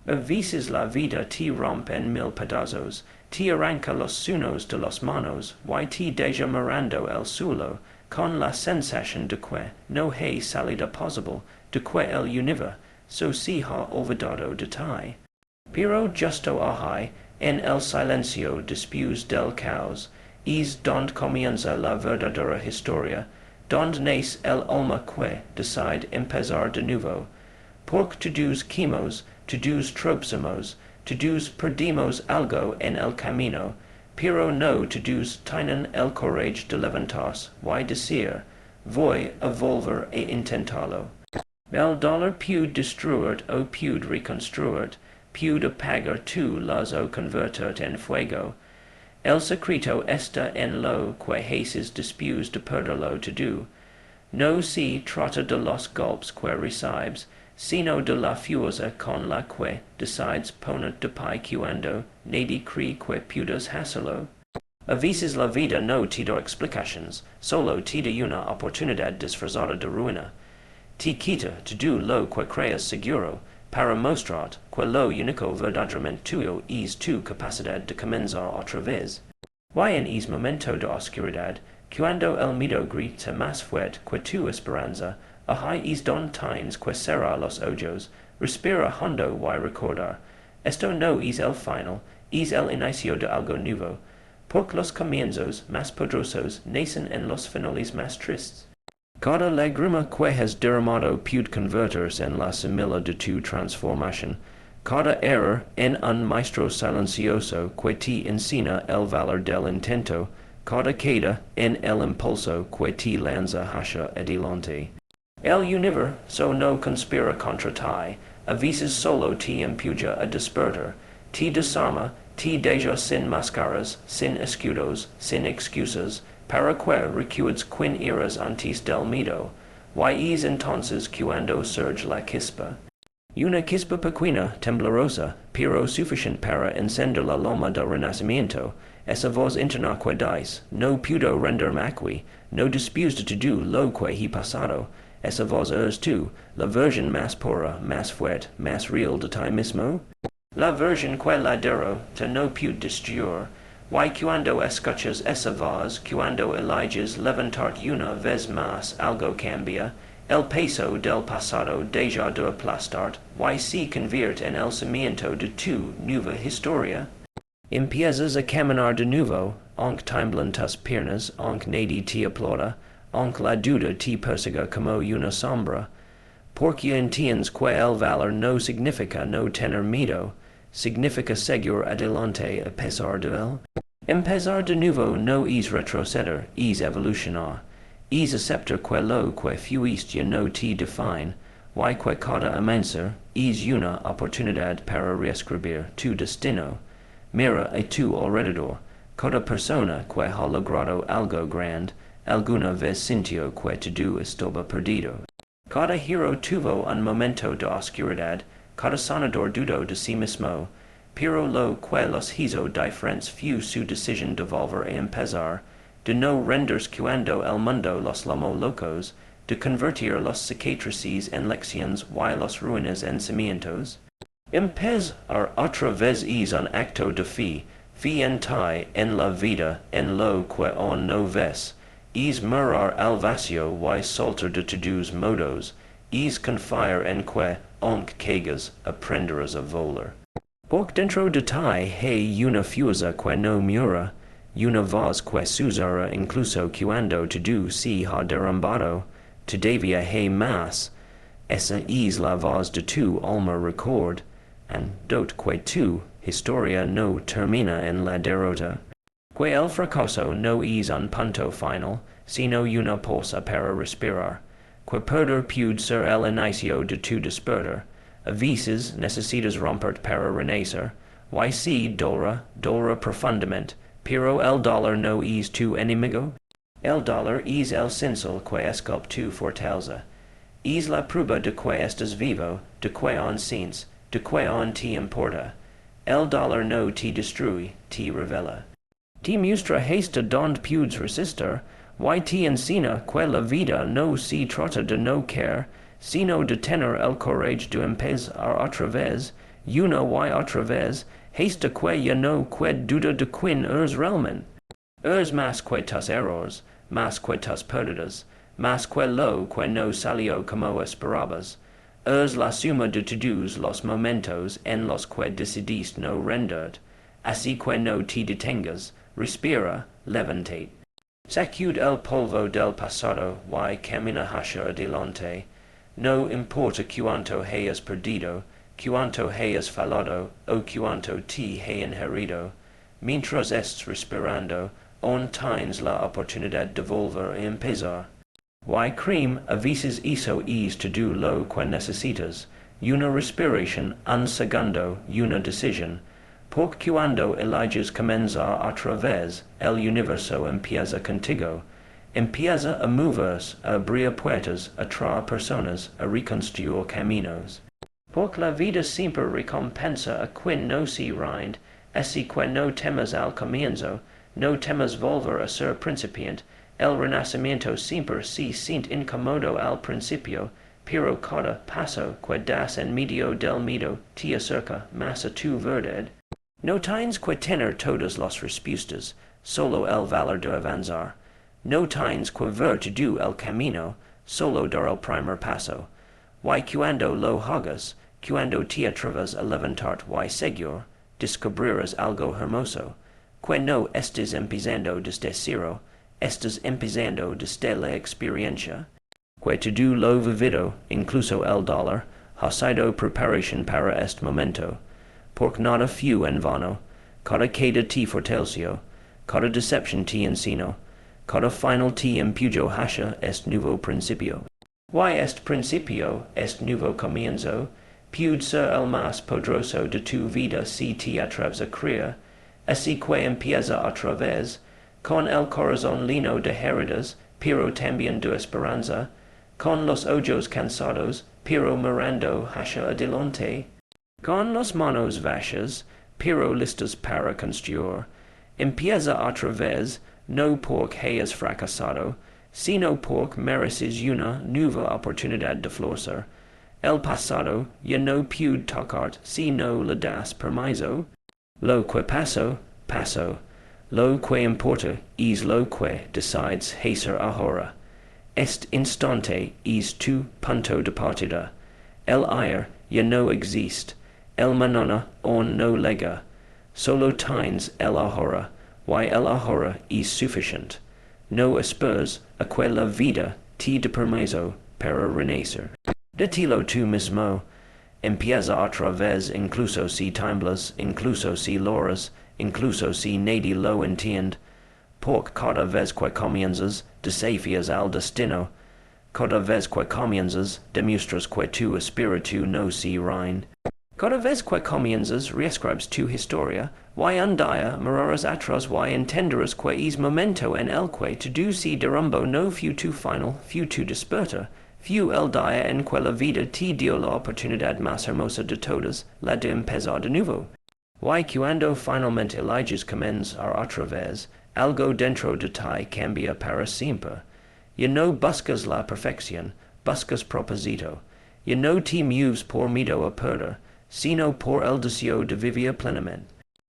A veces la vida te rompe en mil pedazos, te arranca los unos de los manos, y te deja mirando el suelo, con la sensación de que no hay salida posible, de que el universo se ha olvidado de ti. Pero justo ahí, en el silencio después del caos, es donde comienza la verdadera historia, donde nace el alma que decide empezar de nuevo. Porque todos quimos, todos tropezamos, todos perdimos algo en el camino, pero no todos tienen el coraje de levantarse y decir, voy a volver a intentarlo. El dolor puede destruir o puede reconstruir, puede apagar tu luz o convertir en fuego. El secreto está en lo que haces después de perderlo todo. No se trata de los golpes que recibes, sino de la fuerza con la que decides poner de pie cuando nadie cree que puedas hacerlo. A veces la vida no te da explicaciones, solo te da una oportunidad disfrazada de ruina. Te quita todo lo que creas seguro, para mostrarte que lo único verdaderamente tuyo es tu capacidad de comenzar otra vez. Y en ese momento de oscuridad, cuando el miedo grita más fuerte que tu esperanza, ahí es donde tienes que cerrar los ojos, respira hondo y recordar. Esto no es el final, es el inicio de algo nuevo, porque los comienzos más poderosos nacen en los finales más tristes. Cada lágrima que has derramado puede convertirse en la semilla de tu transformación. Cada error en un maestro silencioso que te enseña el valor del intento, cada queda en el impulso que te lanza hacia adelante. El universo no conspira contra ti, a veces solo te empuja a despertar, te desarma, te deja sin máscaras, sin escudos, sin excusas, para que recuerdes quién eras antes del miedo, y es entonces cuando surge la chispa. Una chispa pequeña, temblorosa, pero suficiente para encender la llama del renacimiento, esa voz interna que dice, no puedo renderme aquí, no después de todo lo que he pasado, esa voz eres tú, la versión más pura, más fuerte, más real de ti mismo. La versión que la dero te no puede destruir, y cuando escuchas esa voz, cuando eliges levantarte una vez más, algo cambia, el peso del pasado deja de aplastarte, y se convierte en el cimiento de tu nueva historia. Empiezas a caminar de nuevo, aunque tiemblan tus piernas, aunque nadie te aplauda, aunque la duda te persiga como una sombra, porque entiendes que el valor no significa no tener miedo, significa seguir adelante a pesar de él. Empezar de nuevo no es retroceder, es evolucionar, es aceptar que lo que fuiste no te define, y que cada amanecer es una oportunidad para reescribir tu destino. Mira a tu alrededor, cada persona que ha logrado algo grande, alguna vez sintió que todo estaba perdido. Cada hero tuvo un momento de oscuridad, cada sanador dudó de sí mismo, pero lo que los hizo diferentes fue su decisión de volver a empezar, de no rendirse cuando el mundo los llamó locos, de convertir los cicatrices en lecciones y las ruinas en cimientos. Empezar otra vez es un acto de fe, fe en ti, en la vida, en lo que aún no ves. Es mirar al vacío y soltar de todos modos, es confiar en que, aunque caigas, aprenderás a volar. Porque dentro de ti hay una fuerza que no mura, una voz que susurra incluso cuando todo se ha derrumbado, todavía hay más. Esa es la voz de tu alma record, andot que tu historia no termina en la derrota. Que el fracaso no es un punto final, sino una pausa para respirar. Que perder puede ser el inicio de tu despertar. A veces necesitas romper para renacer. Y si dolora profundamente, pero el dolor no es tu enemigo. El dolor es el cincel que esculpe tu fortaleza. Es la prueba de que estás vivo, de que aún sientes, de que aún te importa. El dolor no te destruye, te revela. Te muestra hasta donde puedes resistir, y te enseña que la vida no se trata de no querer, sino de tener el coraje de empezar otra vez, una y otra vez, haste que ya no qued duda de quin realmen. Más que tus errores, más que tus pérdidas, más que lo que no salió como esperabas. La suma de todos los momentos en los que decidiste no renderte. Así que no te detengas, respira, levántate. Sacude el polvo del pasado y camina hacia adelante. No importa cuánto hayas perdido, cuánto hayas fallado o cuánto te hayan herido. Mientras estés respirando, aún tienes la oportunidad de volver a empezar. Y cream, a veces eso es todo lo que necesitas. Una respiración, un segundo, una decisión. Porque cuando eliges comenzar otra vez, el universo empieza contigo. Empieza a moverse, a abrir puertas, a traer personas, a reconstruir caminos. Porque la vida siempre recompensa a quien no se rinde, así que no temas al comienzo, no temas volver a ser principiante. El renacimiento siempre se siente incómodo al principio, pero cada paso que das en medio del miedo te acerca más a tu verdad. No tienes que tener todas las respuestas, solo el valor de avanzar. No tienes que ver todo el camino, solo dar el primer paso. Y cuando lo hagas, cuando te atrevas a levantarte y seguir, descubrirás algo hermoso. Que no estés empezando desde cero, estás empezando desde la experiencia. Que todo lo vivido, incluso el dolor, ha sido preparación para este momento. Porque nada fue en vano, cada queda te fortaleció, cada decepción te enseñó, cada final te empujó hacia este nuevo principio. Y este principio, este nuevo comienzo, puede ser el más poderoso de tu vida si te atreves a creer, así que empieza otra vez, con el corazón lleno de heridas, pero también de esperanza, con los ojos cansados, pero mirando hacia adelante. Con las manos vacías, pero listas para construir. Empieza otra vez, no porque hayas fracasado, sino porque mereces una nueva oportunidad de florecer. El pasado ya no puede tocarte si no le das permiso. Lo que pasó, pasó. Lo que importa es lo que decides hacer ahora. Este instante es tu punto de partida. El ayer ya no existe. El mañana aún no llega. Solo tienes el ahora, y el ahora es suficiente. No esperes a que la vida te dé permiso para renacer. Dítelo tú mismo. Empieza otra vez incluso si tiemblas, incluso si lloras, incluso si nadie lo entiende. Porque cada vez que comienzas, desafías al destino. Cada vez que comienzas, demuestras que tu espíritu no se rinde. Cada vez que comienzas, reescribes tu historia, y un día mirarás atrás y entenderás que es momento en el que todo se derrumbó no fue tu final, fue tu despertar, fue el día en que la vida te dio la oportunidad más hermosa de todas, la de empezar de nuevo. Y cuando finalmente eliges comenzar otra vez, algo dentro de ti cambia para siempre. Ya no buscas la perfección, buscas propósito. Ya no te mueves por miedo a perder, sino por el deseo de vivir plenamente.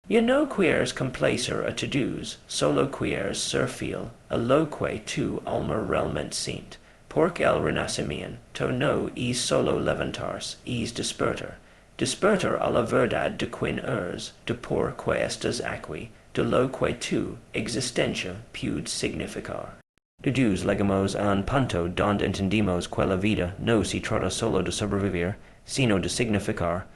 Ya no quieres complacer a todos, solo quieres ser fiel a lo que tu alma realmente siente, porque el renacimiento no es solo levantarse, es despertar. Despertar a la verdad de quien eres, de por qué estás aquí, de lo que tu existencia puede significar. Todos llegamos a un punto donde entendimos que la vida no se trata solo de sobrevivir, sino de significar.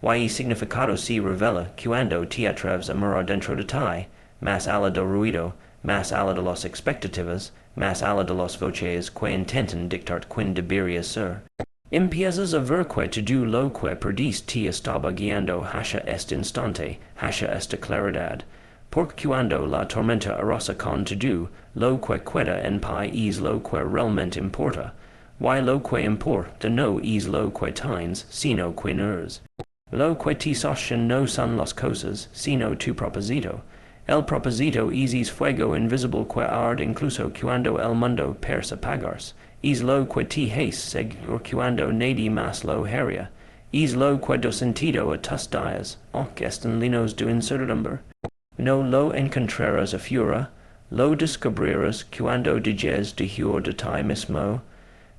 Y el significado se revela cuando te atreves a mirar dentro de ti, más allá del ruido, más allá de las expectativas, más allá de las voces que intentan dictar quién deberías ser. Empiezas a ver que todo lo que perdiste te estaba guiando hacia este instante, hacia esta claridad. Porque cuando la tormenta arrasa con todo, lo que queda en paz es lo que realmente importa. Y lo que importa no es lo que tienes, sino quién eres. Lo que te sostiene no son las cosas, sino tu propósito. El propósito es fuego invisible que arde incluso cuando el mundo parece apagarse. Es lo que te hace seguir cuando nadie más lo haría. is lo que do sentido a tus dias, hoc est in linos do incertumber. No lo encontraras a fura, lo descubriras cuando diges de jure de ti mismo,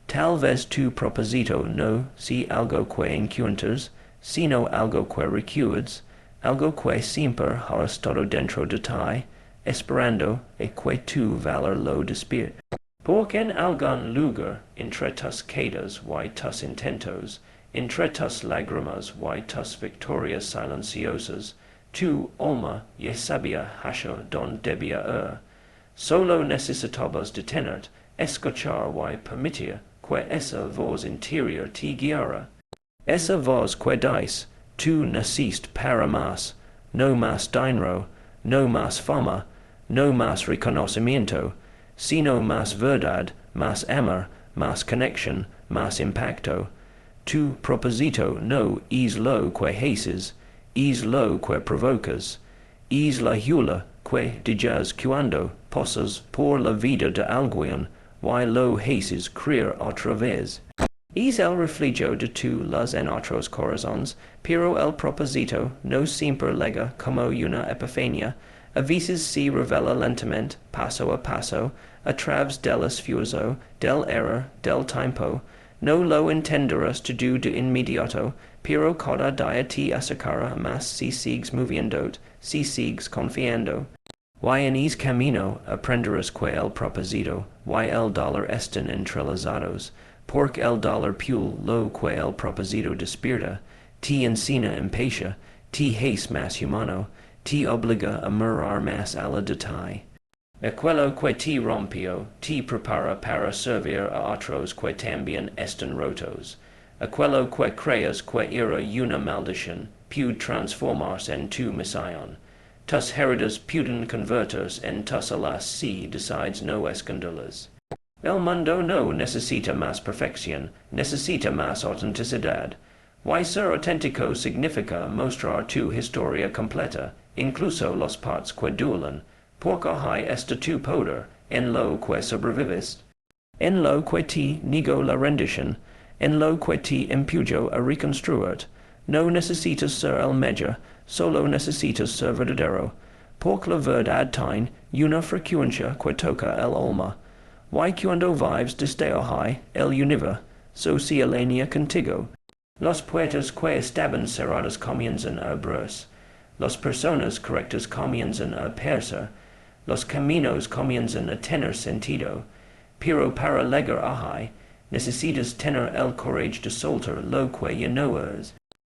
tal vez tu proposito no si algo que encuentras, sino algo que recuerdas, algo que siempre has estado dentro de ti, esperando, e que tu valer lo despir. Porque en algún lugar, entre tus quedas, y tus intentos, entre tus lágrimas, y tus victorias silenciosas, tu alma, y sabia hasha don debia solo necesitabas detenerte, escuchar y permitir que esa voz interior te guiara. Esa voz que dice, tú naciste para más, no más dinero, no más fama, no más reconocimiento, sino más verdad, más amor, más conexión, más impacto. Tu propósito no es lo que haces, es lo que provocas, es la hula que digas cuando posas por la vida de alguien, y lo haces creer otra vez. Es el reflejo de tu las en otros corazones, pero el propósito no siempre llega como una epifania, a veces se revela lentamente, paso a paso, a través del esfuerzo, del error, del tiempo. No lo entenderás todo de inmediato, pero cada día te acercará más si sigues moviéndote, si sigues confiando. Y en ese camino aprenderás que el propósito, y el dolor están entrelazados, porque el dolor pule lo que el propósito despierta, te encina impatiencia, te hace más humano, te obliga a mirar más a la detalle. Aquello que te rompió, te prepara para servir a otros que también están rotos. Aquello que creas que era una maldición, puede transformarse en tu misión. Tus heridas pueden convertirse en tus alas si decides no esconderlas. El mundo no necesita más perfección, necesita más autenticidad. Y ser auténtico significa mostrar tu historia completa, incluso las partes que duelen, porque hay está tu poder en lo que sobrevives, en lo que te negó la rendición, en lo que te empujó a reconstruir. No necesitas ser el mejor, solo necesitas ser verdadero, porque la verdad tiene una frecuencia que toca el alma. Y cuando vives desde ahí, el universo se alinea contigo. Las puertas que estaban cerradas comienzan a abrirse, las personas correctas comienzan a aparecer, los caminos comienzan a tener sentido, pero para llegar ahí, necesitas tener el coraje de soltar lo que ya no es.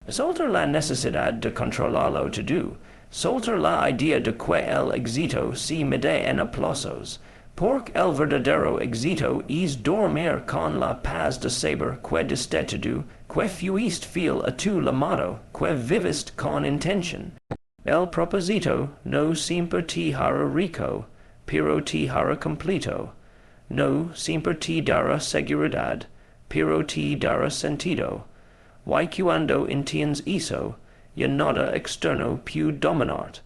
Soltar la necesidad de controlarlo todo, soltar la idea de que el éxito se mide en aplausos, porque el verdadero éxito es dormir con la paz de saber que destituido, que fuiste fiel a tu llamado, que viviste con intención. El propósito no siempre te hará rico, pero te hará completo. No siempre te dará seguridad, pero te dará sentido. Y cuando entiendes eso, ya nada externo puede dominarte.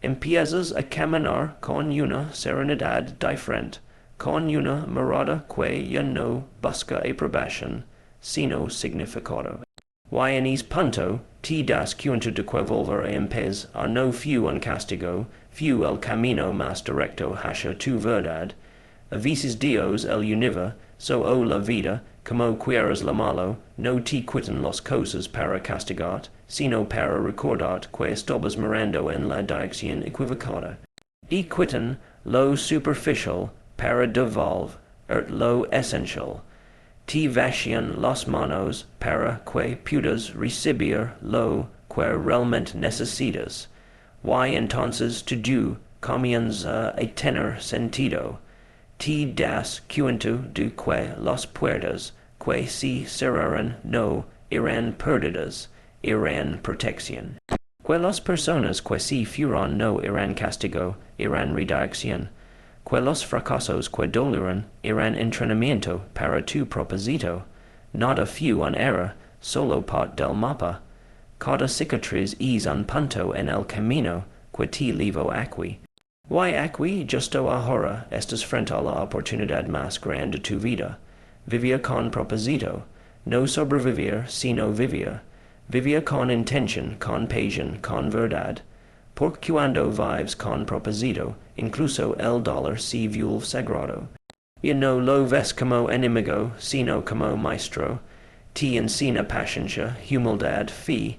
Empiezas a caminar con una serenidad diferente, con una mirada que ya no busca aprobación, sino significado. Y en ese punto, te das cuenta de que volver a empezar no fue un castigo, fue el camino más directo hacia tu verdad. A veces Dios el universo o la vida, como quieras llamarlo, no te quitan las cosas para castigarte, sino para recordarte que estabas mirando en la dirección equivocada. Y quitan lo superficial para devolver lo esencial. Te vacían las manos para que puedas recibir lo que realmente necesitas. Y entonces todo comienza a tener sentido. Te das cuenta de que las puertas que se cerraron no eran perdidas, eran protección. Que las personas que se fueron no eran castigo, eran redirección. Que los fracasos que dolieron eran entrenamiento para tu propósito. Nada fue un error, solo parte del mapa. Cada cicatriz es un punto en el camino que te llevó aquí. Y aquí, justo ahora, estás frente a la oportunidad más grande de tu vida. Vivir con propósito. No sobrevivir, sino vivir. vivir con intention, con pasión, con verdad, por cuando vives con propósito, incluso el dolor si vuelve sagrado. Y no lo ves como enemigo, sino como maestro, te enseña paciencia, humildad, fe,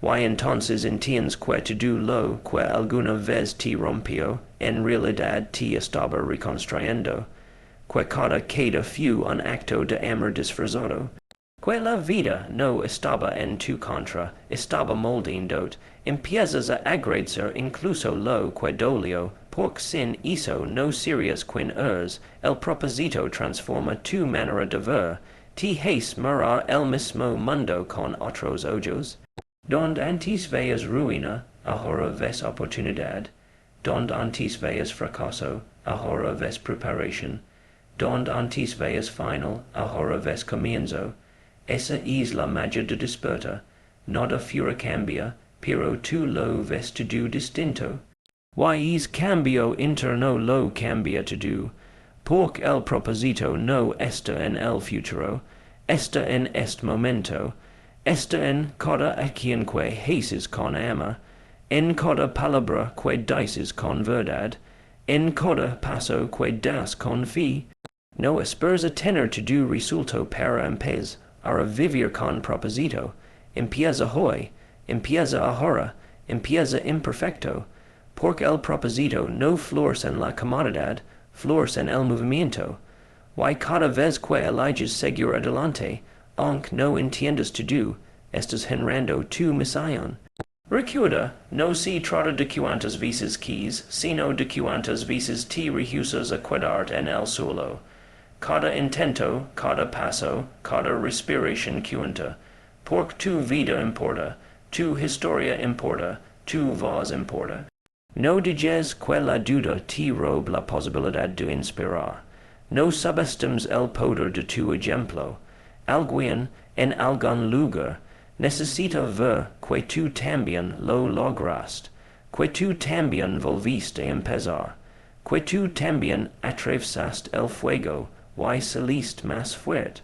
y entonces entiendes que todo lo que alguna vez te rompió, en realidad te estaba reconstruyendo, que cada queda fue un acto de amor disfrazado, que la vida no estaba en tu contra, estaba moldeándote, empiezas a agradecer incluso lo que dolió, porque sin eso no serías quien eres, el propósito transforma tu manera de ver, te hace mirar el mismo mundo con otros ojos. Donde antes veías ruina, ahora ves oportunidad. Donde antes veías fracaso, ahora ves preparación. Donde antes veías final, ahora ves comienzo. Esa es la magia de despertar. Nada fuera cambia, pero tú lo ves todo distinto. Y es cambio interno lo cambia todo. Porque el propósito no está en el futuro, está en este momento. Está en cada acción que haces con amor, en cada palabra que dices con verdad, en cada paso que das con fe. No esperes a tener todo resuelto para empezar a vivir con propósito. Empieza hoy, empieza ahora, empieza imperfecto, porque el propósito no florece en la comodidad, florece en el movimiento. Y cada vez que eliges seguir adelante, aunque no entiendas todo, estás generando tu misión. Recuerda, no se trata de cuántas veces quis, sino de cuántas veces te rehusas a quedarte en el suelo. Cada intento, cada paso, cada respiración cuenta, porque tu vida importa, tu historia importa, tu voz importa. No digas que la duda te roba la posibilidad de inspirar. No subestimes el poder de tu ejemplo. Alguien, en algún lugar, necesita ver que tú también lo lograste, que tú también volviste a empezar, que tú también atravesaste el fuego y saliste más fuerte.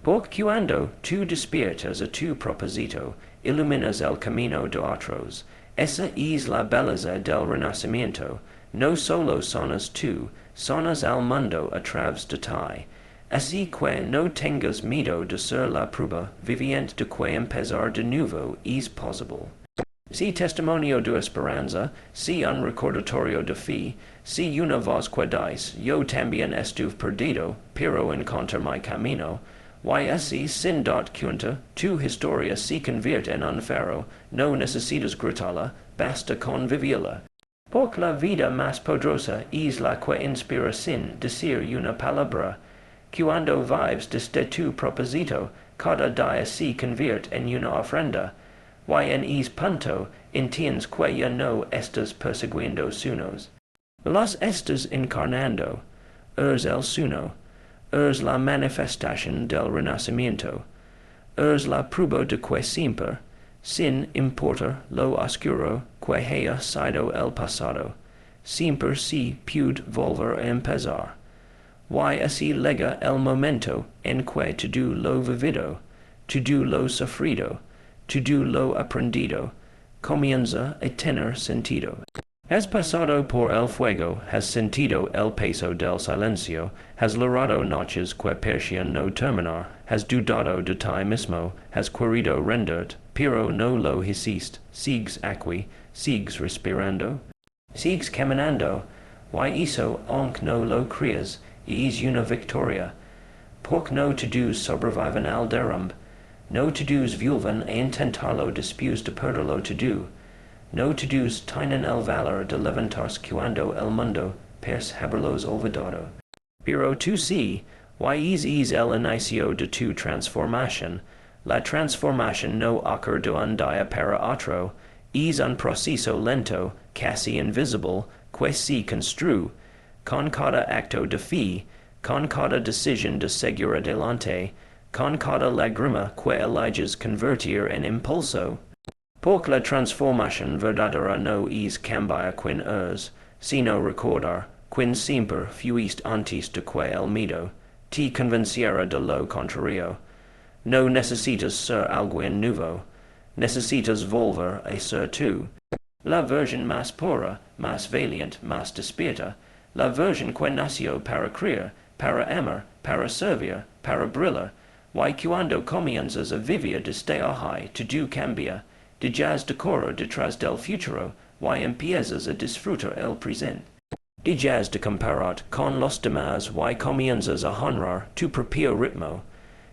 Porque cuando tú despiertas a tu propósito, iluminas el camino de otros. Esa es la belleza del renacimiento. No solo sonas tú, sonas al mundo a través de ti. Así que no tengas miedo de ser la prueba viviente de que empezar de nuevo es posible. Si testimonio de esperanza, si un recordatorio de fe, si una voz que dice, yo también estuve perdido, pero encontré mi camino, y así sin dot cuenta, tu historia se convierte en un faro, no necesitas gritarla, basta con vivirla. Porque la vida más poderosa es la que inspira sin decir una palabra. Cuando vives desde tu propósito, cada día se convierte en una ofrenda. Y en ese punto, entiendes que ya no estás persiguiendo sueños. Los estás encarnando. Eres el sueño. Eres la manifestación del renacimiento. Eres la prueba de que siempre, sin importar lo oscuro que haya sido el pasado, siempre se puede volver a empezar. Y así llega el momento en que todo lo vivido, todo lo sufrido, todo lo aprendido, comienza a tener sentido. Has pasado por el fuego, has sentido el peso del silencio, has logrado noches que parecían no terminar, has dudado de ti mismo, has querido renderte, pero no lo hiciste, sigues aquí, sigues respirando, sigues caminando, y eso, aunque no lo creas, es una victoria, porque no todos sobreviven al derrumbe, no todos vuelven a intentarlo después de perderlo todo, no todos tienen el valor de levantarse cuando el mundo parece haberlos olvidado. Pero tú sí, y es el inicio de tu transformación. La transformación no ocurre de un día para otro, es un proceso lento, casi invisible, que se construye, con cada acto de fe, con cada decisión de seguir adelante, con cada lágrima que eliges convertir en impulso. Porque la transformación verdadera no es cambiar quien eres, sino recordar, quien siempre fuiste antes de que el miedo te convenciera de lo contrario. No necesitas ser alguien nuevo, necesitas volver a ser tú. La version más pura, más valiente, más despierta, la version que nació para creer, para amar, para servir, para brillar, y cuando comienzas a vivir desde ahí, todo cambia, dejas de correr detrás del futuro, y empiezas a disfrutar el presente. Dejas de compararte con los demás y comienzas a honrar tu propio ritmo.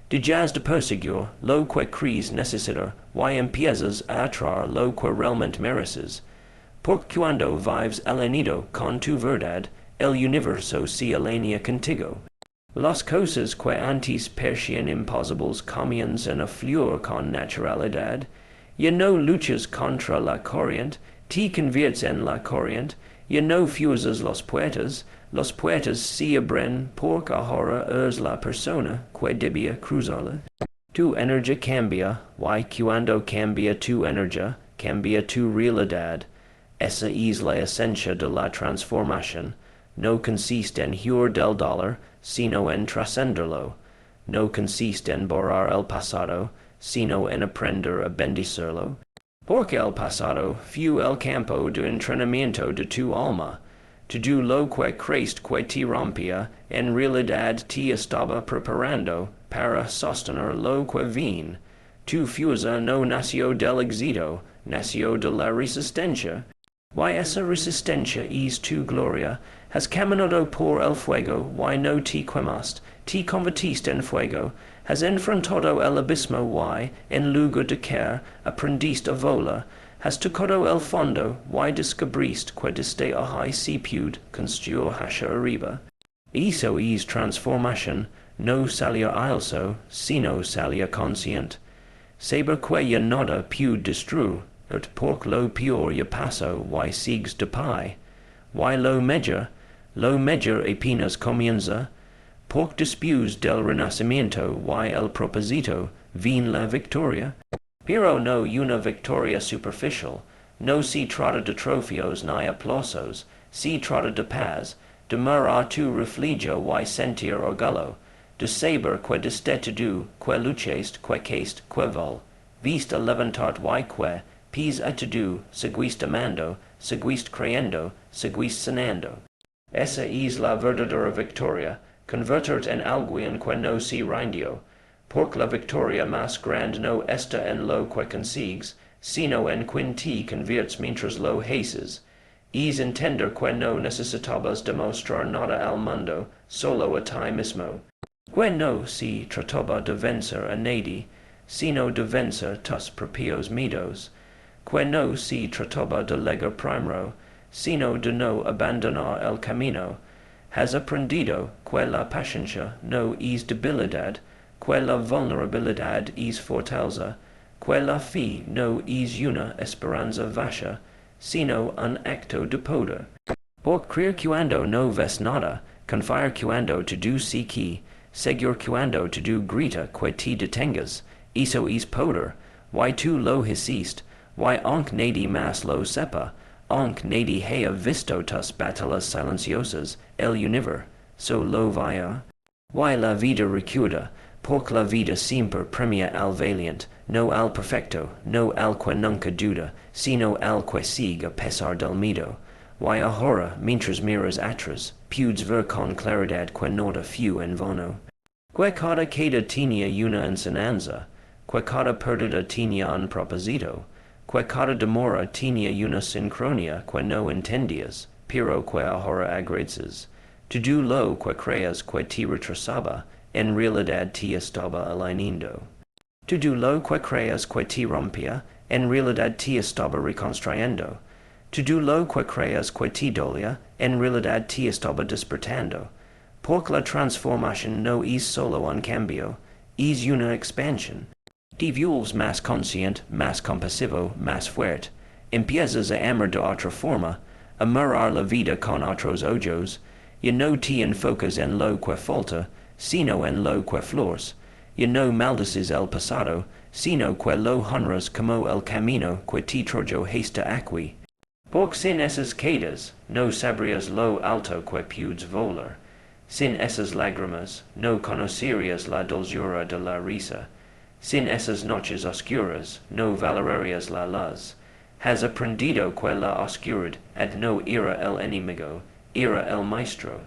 Dejas de perseguir lo que crees necesitar y empiezas a atraer lo que realmente mereces. Porque cuando vives alineado con tu verdad, el universo se alinea contigo. Las cosas que antes parecían imposibles comienzan a fluir con naturalidad. Ya no luchas contra la corriente, te conviertes en la corriente. Ya no fuerzas los puertas se abren porque ahora eres la persona que debía cruzarla. Tu energía cambia, y cuando cambia tu energía, cambia tu realidad. Esa es la esencia de la transformación. No consiste en huir del dolor, sino en trascenderlo. No consiste en borrar el pasado, sino en aprender a bendecirlo. Porque el pasado fue el campo de entrenamiento de tu alma. Todo lo que creíste que te rompía, en realidad te estaba preparando para sostener lo que vino. Tu fuerza no nació del éxito, nació de la resistencia. Y esa resistencia es tu gloria. Has caminado por el fuego, y no te quemaste, te convertiste en fuego. Has enfrentado el abismo, y, en lugar de caer, aprendiste a volar. Has tocado el fondo, y descubriste que desde ahí se puede construir hacia arriba. Eso es transformación, no salir airoso, sino salir consciente. Saber que ya nada puede destruir, porque lo peor ya pasó, y sigues de pie. Y lo mejor apenas comienza. Porque después del renacimiento y el propósito, vino la victoria. Pero no una victoria superficial. No se trata de trofeos ni aplausos, se trata de paz, de mirar tu refugio y sentir orgullo, de saber que desde todo, que luchaste, que caíste, que viste levantarte y que, pese a todo, seguiste amando, seguiste creyendo, seguiste sanando. Esa es la verdadera victoria, convertirte en alguien que no se rindió, porque la victoria más grande no está en lo que consigues, sino en quien te conviertes mientras lo haces. Es entender que no necesitabas demostrar nada al mundo, solo a ti mismo. Que no se trataba de vencer a nadie, sino de vencer tus propios miedos. Que no se trataba de llegar primero, sino de no abandonar el camino. Has aprendido que la paciencia no es debilidad, que la vulnerabilidad es fortaleza, que la fe no es una esperanza vacía, sino un acto de poder. Por creer cuando no ves nada, confiar cuando todo se que, seguir cuando todo grita que te detengas, eso es poder, y tú lo hiciste, y aunque nadie más lo sepa, aunque nadie haya visto tus batallas silenciosas, el universo lo vaya. Y la vida recuerda, porque la vida siempre premia al valiente, no al perfecto, no al que nunca duda, sino al que sigue a pesar del miedo. Y ahora, mientras miras atrás, puedes ver con claridad que nada fue en vano. Que cada queda tenía una enseñanza, que cada pérdida tenía un propósito, que cada demora tenía una sincronía que no entendías, pero que ahora agradeces. Todo lo que creas que te retrasaba, en realidad te estaba alineando. Todo lo que creas que te rompía, en realidad te estaba reconstruyendo. Todo lo que creas que te dolía, en realidad te estaba despertando. Porque la transformación no es solo un cambio, es una expansión. Te vuelves más consciente, más compasivo, más fuerte. Empiezas a amar de otra forma, a mirar la vida con otros ojos. Ya no te enfocas en lo que falta, sino en lo que flores. Ya no maldices el pasado, sino que lo honras como el camino que te trajo hasta aquí. Porque sin esas quedas, no sabrías lo alto que puedes volar. Sin esas lágrimas, no conocerías la dulzura de la risa. sin esas noches oscuras, no valorarias la luz. Has aprendido que la oscuridad no era el enemigo, era el maestro.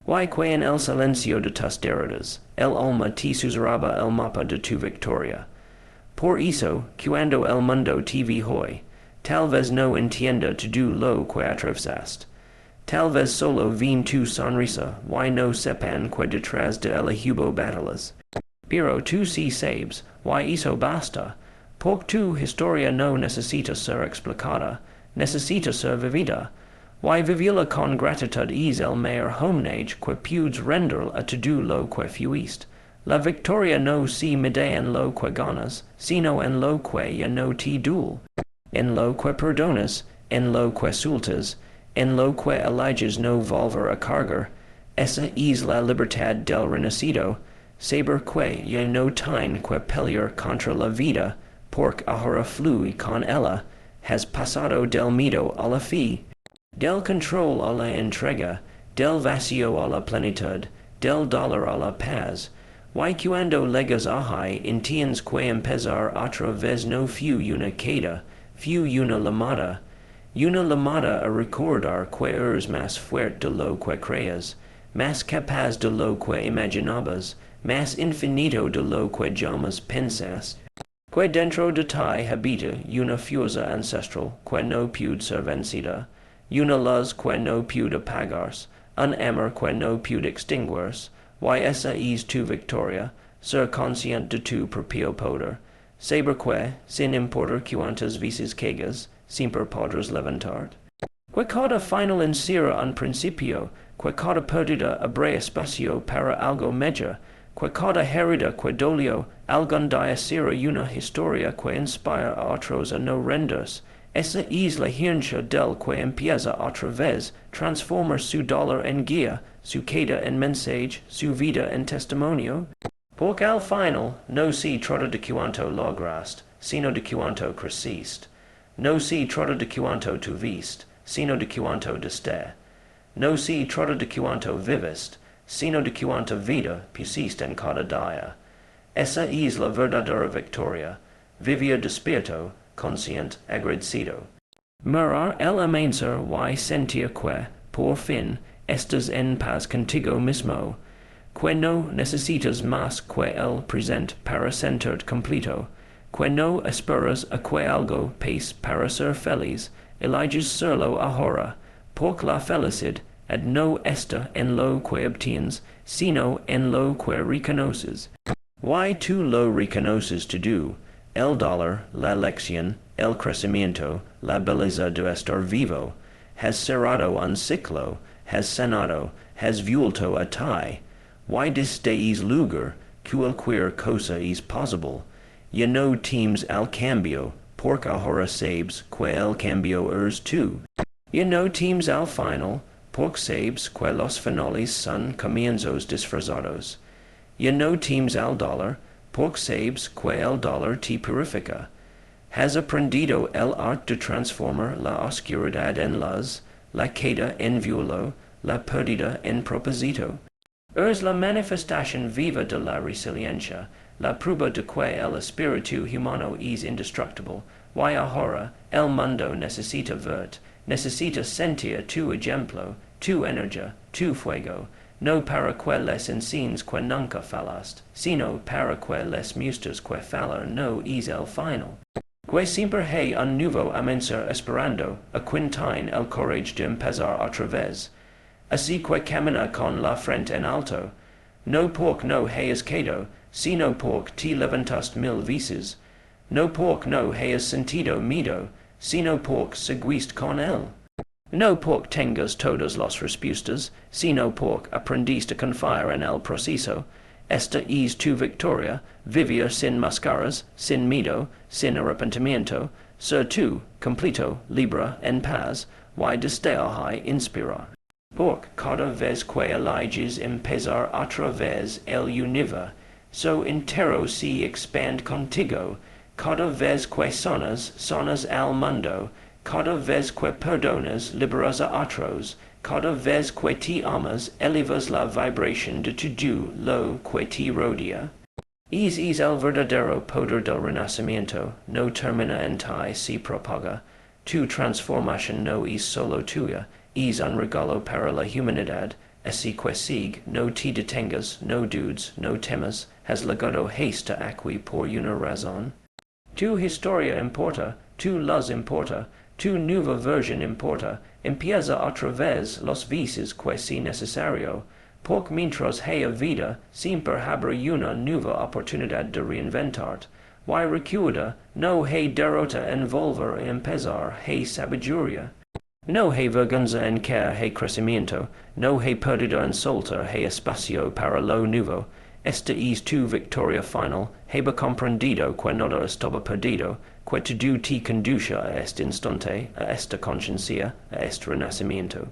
Why que en el silencio de tus derrotas, el alma te susurraba el mapa de tu victoria. Por eso, cuando el mundo te vi hoy, tal vez no entienda todo lo que atravesaste. Tal vez solo vin tu sonrisa, why no sepan que detrás de ella hubo batallas. Pero tú sí sabes, why eso basta, porque tu historia no necesita ser explicada, necesita ser vivida. Why vivila con gratitud es el mayor homenage que puedes render a todo lo que fuiste. La victoria no se mide en lo que ganas, sino en lo que ya no te duele, en lo que perdonas, en lo que sueltas, en lo que eliges no volver a cargar. Esa es la libertad del renacido, saber que ya no tiene que pelear contra la vida, porque ahora fluye con ella, has pasado del miedo a la fe, del control a la entrega, del vacío a la plenitud, del dolor a la paz. Why cuando llegas ahí entiendes que empezar otra vez no fue una queda, fue una llamada a recordar que eres más fuerte de lo que creas, más capaz de lo que imaginabas, más infinito de lo que jamás pensaste, que dentro de ti habita una fuerza ancestral que no puede ser vencida, una luz que no puede apagarse, un amor que no puede extinguirse. Why esa es tu victoria, ser consciente de tu propio poder, saber que, sin importar cuántas veces caigas, siempre podrás levantarte. Que cada final encierra un principio, que cada pérdida abre espacio para algo mejor, que cada herida que dolió algún día será una historia que inspira a otros a no rendirse. Esa es la herencia del que empieza otra vez, transforma su dolor en guía, su queda en mensaje, su vida en testimonio. Porque al final no se trata de cuánto lograste, sino de cuánto creciste. No se trata de cuánto tuviste, sino de cuánto diste. No se trata de cuánto viviste, sino de cuánta vida pusiste en cada día. Esa es la verdadera victoria, vivir despierto, consciente, agradecido. Mirar el amanecer y sentir que, por fin, estás en paz contigo mismo, que no necesitas más que el presente para sentirte completo, que no esperas a que algo pase para ser feliz, eliges serlo ahora, porque la felicidad no está en lo que obtienes, sino en lo que reconoces. Why tú lo reconoces todo, el dolor, la lección, el crecimiento, la belleza de estar vivo, has cerrado un ciclo, has sanado, has vuelto a ti. Why desde es lugar, cualquier cosa es posible. Ya no temes al cambio, porque ahora sabes que el cambio eres tú. Ya no temes al final, porque sabes que los finales son comienzos disfrazados. Ya no temes al dolor, porque sabes que el dolor te purifica. Has aprendido el arte de transformar la oscuridad en luz, la queda en vuelo, la pérdida en propósito. Eres la manifestación viva de la resiliencia, la prueba de que el espíritu humano es indestructible. Why ahora el mundo necesita verte, necesita sentir tu ejemplo, tu energía, tu fuego, no para que les enseñes que nunca fallaste, sino para que les muestres que fallar no es el final. Que siempre hay un nuevo amanecer esperando a quien tiene el courage de empezar otra vez. Así que camina con la frente en alto, no porque no hayas caído, sino porque te levantaste 1000 veces, no porque no hayas sentido miedo, sino porque seguiste con él. No porque tengas todas las respuestas, sino porque aprendiste a confiar en el proceso. Esta es tu victoria, vivir sin máscaras, sin miedo, sin arrepentimiento, ser tú, completo, libre, en paz, y desde ahí inspirar. Porque cada vez que eliges empezar otra vez el universo entero se expande contigo, cada vez que sonas al mundo, cada vez que perdonas, liberas a otros, cada vez que te amas, elevas la vibración de todo lo que te rodea. Es el verdadero poder del renacimiento, no termina en ti, si propaga. Tu transformación no es solo tuya, es un regalo para la humanidad. Así que sigue, no te detengas, no dudes, no temas, has llegado hasta aquí por una razón. Tu historia importa, tu luz importa, tu nueva versión importa, empieza otra vez los veces que si necesario, porque mientras haya vida, siempre habrá una nueva oportunidad de reinventarte. Y recuerda, no hay derrota en volver a empezar, hay sabiduría. No hay vergüenza en caer, hay crecimiento, no hay pérdida en soltar, hay espacio para lo nuevo. Esta es tu victoria final, heba comprendido que nada estaba perdido, que todo te conduce a este instante, a esta conciencia, a este renacimiento.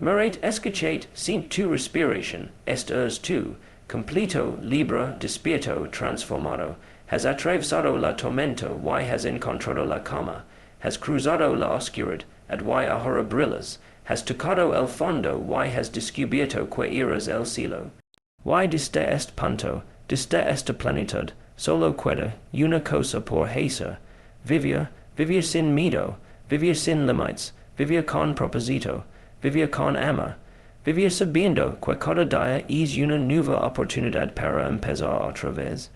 Merit escuchate sin tu respiración, esta es tu, completo, libre, despierto, transformado. Has atravesado la tormento, y has encontrado la calma. Has cruzado la oscuridad, y ahora brillas. Has tocado el fondo, y has descubierto que eres el cielo. Y desde este punto, desde esta plenitud, solo queda una cosa por hacer. Vivir sin miedo, vivir sin límites, vivir con propósito, vivir con amor, vivir sabiendo que cada día es una nueva oportunidad para empezar otra vez.